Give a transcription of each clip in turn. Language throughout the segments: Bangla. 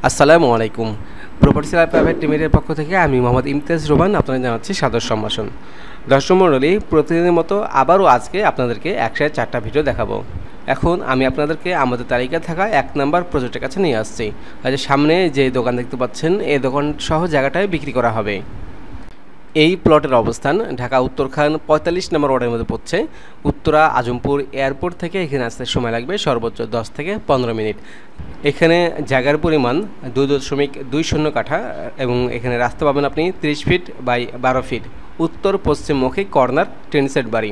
আসসালামু আলাইকুম। প্রপার্টি সেলার প্রাইভেট লিমিটেডের পক্ষ থেকে আমি মোহাম্মদ ইমতিয়াজ রোমান আপনাদের জানাচ্ছি সাদর সম্ভাষণ। দর্শক মণ্ডলী, প্রতিদিনের মতো আবারও আজকে আপনাদেরকে একসাথে 4টা ভিডিও দেখাবো। এখন আমি আপনাদেরকে আমাদের তালিকায় থাকা 1 নম্বর প্রজেক্টের কাছে নিয়ে আসছি। আজ সামনে যে দোকান দেখতে পাচ্ছেন, এই দোকান সহ জায়গাটায় বিক্রি করা হবে। এই প্লটের অবস্থান ঢাকা উত্তরখান 45 নম্বর ওয়ার্ডের মধ্যে পড়ছে। উত্তরা আজমপুর এয়ারপোর্ট থেকে এখানে আসতে সময় লাগবে সর্বোচ্চ 10 থেকে 15 মিনিট। এখানে জায়গার পরিমাণ 2.20 কাঠা এবং এখানে রাস্তা পাবেন আপনি 30 ফিট বাই 12 ফিট। উত্তর পশ্চিমমুখী কর্নার 10 সেট বাড়ি।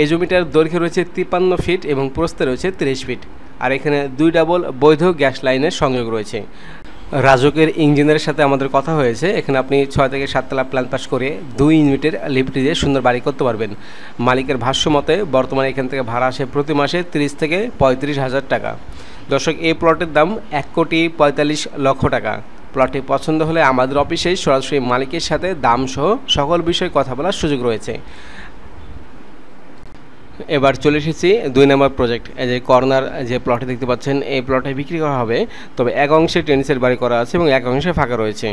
এই জমিটার দৈর্ঘ্য রয়েছে 53 ফিট এবং প্রস্থে রয়েছে 30 ফিট। আর এখানে 2 ডাবল বৈধ গ্যাস লাইনের সংযোগ রয়েছে। রাজকের ইঞ্জিনিয়ারের সাথে আমাদের কথা হয়েছে, এখানে আপনি 6 থেকে 7 তলা প্ল্যান পাস করে 2 ইউনিটের লিফট দিয়ে সুন্দর বাড়ি করতে পারবেন। মালিকের ভাষ্য মতে বর্তমানে এখান থেকে ভাড়া আসে প্রতি মাসে 30 থেকে 35 হাজার টাকা। দর্শক, এই প্লটের দাম 1,45,00,000 টাকা। প্লটটি পছন্দ হলে আমাদের অফিসেই সরাসরি মালিকের সাথে দাম সহ সকল বিষয়ে কথা বলার সুযোগ রয়েছে। এবার চলে এসেছি 2 নম্বর প্রজেক্ট। এই যে কর্নার যে প্লটে দেখতে পাচ্ছেন, এই প্লটে বিক্রি করা হবে, তবে এক অংশে টেনিসের বাড়ি করা আছে এবং এক অংশে ফাঁকা রয়েছে।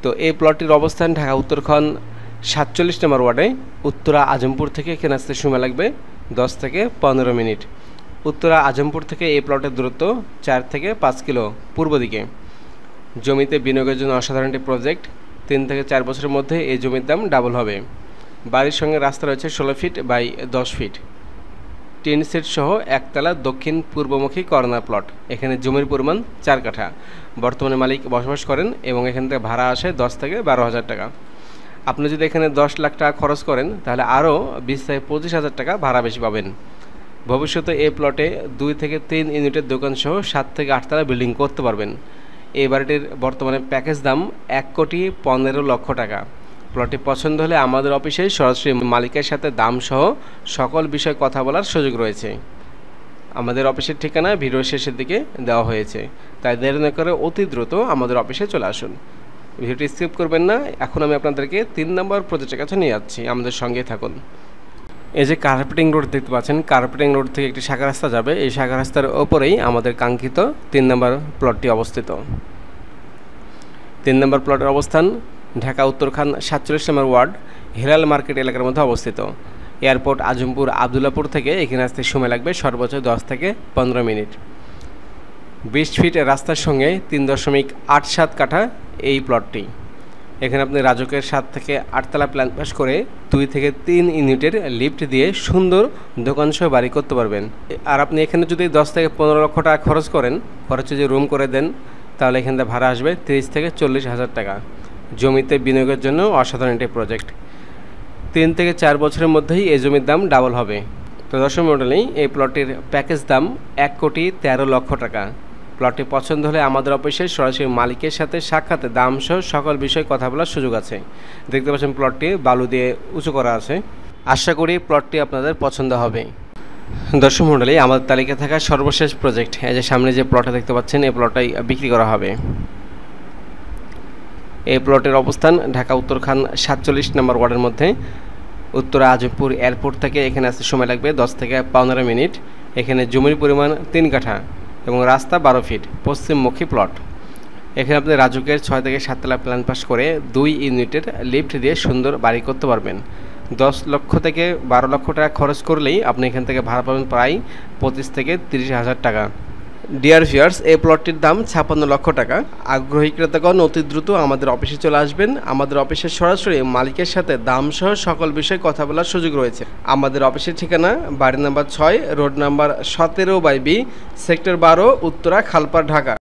তো এই প্লটটির অবস্থান ঢাকা উত্তরখান 47 নম্বর ওয়ার্ডে। উত্তরা আজমপুর থেকে এখানে আসতে সময় লাগবে 10 থেকে 15 মিনিট। উত্তরা আজমপুর থেকে এই প্লটের দূরত্ব 4 থেকে 5 কিলো পূর্ব দিকে। জমিতে বিনিয়োগের জন্য অসাধারণ একটি প্রজেক্ট। 3 থেকে 4 বছরের মধ্যে এই জমির দাম ডাবল হবে। বাড়ির সঙ্গে রাস্তা রয়েছে 16 ফিট বাই 10 ফিট। 10 সেট সহ একতলা দক্ষিণ পূর্বমুখী কর্নার প্লট। এখানে জমির পরিমাণ 4 কাঠা। বর্তমানে মালিক বসবাস করেন এবং এখান থেকে ভাড়া আসে 10 থেকে 12 হাজার টাকা। আপনি যদি এখানে 10 লাখ টাকা খরচ করেন তাহলে আরও 20 থেকে 25 হাজার টাকা ভাড়া বেশি পাবেন। ভবিষ্যতে এই প্লটে 2 থেকে 3 ইউনিটের দোকান সহ 7 থেকে 8 তলা বিল্ডিং করতে পারবেন। এই বাড়িটির বর্তমানে প্যাকেজ দাম 1,15,00,000 টাকা। প্লটটি পছন্দ হলে আমাদের অফিসে সরাসরি মালিকের সাথে দাম সহ সকল বিষয়ে কথা বলার সুযোগ রয়েছে। আমাদের অফিসের ঠিকানা ভিডিও শেষের দিকে দেওয়া হয়েছে, তাই দেরি না করে অতি দ্রুত আমাদের অফিসে চলে আসুন। ভিডিওটি স্কিপ করবেন না। এখন আমি আপনাদেরকে 3 নম্বর প্রজেক্টের কাছে নিয়ে যাচ্ছি, আমাদের সঙ্গে থাকুন। এই যে কার্পেটিং রোড দেখতে পাচ্ছেন, কার্পেটিং রোড থেকে একটি শাখা রাস্তা যাবে। এই শাখা রাস্তার ওপরেই আমাদের কাঙ্ক্ষিত 3 নম্বর প্লটটি অবস্থিত। 3 নম্বর প্লটের অবস্থান ঢাকা উত্তরখান 47 নম্বর ওয়ার্ড, হেলাল মার্কেট এলাকার মধ্যে অবস্থিত। এয়ারপোর্ট আজমপুর আবদুল্লাপুর থেকে এখানে আসতে সময় লাগবে সর্বোচ্চ 10 থেকে 15 মিনিট। 20 ফিট রাস্তার সঙ্গে 3.87 কাঠা এই প্লটটি। এখানে আপনি রাজকের 7 থেকে 8 তলা প্ল্যান পাস করে 2 থেকে 3 ইউনিটের লিফট দিয়ে সুন্দর দোকানসহ বাড়ি করতে পারবেন। আর আপনি এখানে যদি 10 থেকে 15 লক্ষ টাকা খরচ করেন, খরচে যদি রুম করে দেন, তাহলে এখান থেকে ভাড়া আসবে 30 থেকে 40 হাজার টাকা। জমিতে বিনিয়োগের জন্য অসাধারণ একটি প্রজেক্ট। 3 থেকে 4 বছরের মধ্যেই এই জমির দাম ডাবল হবে। তো দর্শক মণ্ডলী, এই প্লটটির প্যাকেজ দাম 1,13,00,000 টাকা। প্লটটি পছন্দ হলে আমাদের অফিসে সরাসরি মালিকের সাথে সাক্ষাতে দাম সহ সকল বিষয়ে কথা বলার সুযোগ আছে। দেখতে পাচ্ছেন প্লটটি বালু দিয়ে উঁচু করা আছে। আশা করি প্লটটি আপনাদের পছন্দ হবে। দর্শক মণ্ডলী, আমাদের তালিকায় থাকা সর্বশেষ প্রজেক্ট, এই যে সামনে যে প্লটটা দেখতে পাচ্ছেন, এই প্লটটাই বিক্রি করা হবে। এই প্লটের অবস্থান ঢাকা উত্তরখান 47 নম্বর ওয়ার্ডের মধ্যে। উত্তরা আজমপুর এয়ারপোর্ট থেকে এখানে আসতে সময় লাগবে 10 থেকে 15 মিনিট। এখানে জমির পরিমাণ 3 কাঠা এবং রাস্তা 12 ফিট, পশ্চিমমুখী প্লট। এখানে আপনি রাজুকের 6 থেকে 7 তলা প্ল্যান পাস করে 2 ইউনিটের লিফট দিয়ে সুন্দর বাড়ি করতে পারবেন। 10 লক্ষ থেকে 12 লক্ষ টাকা খরচ করলেই আপনি এখান থেকে ভাড়া পাবেন প্রায় 25 থেকে 30 হাজার টাকা। ডিয়ার ভিউয়ার্স, এই প্লটটির দাম 56 লক্ষ টাকা। আগ্রহী ক্রেতাগণ অতি দ্রুত আমাদের অফিসে চলে আসবেন। আমাদের অফিসে সরাসরি মালিকের সাথে দাম সহ সকল বিষয়ে কথা বলার সুযোগ রয়েছে। আমাদের অফিসের ঠিকানা বাড়ি number 6, road number 17/B, sector 12, Uttara, Khalpar, Dhaka.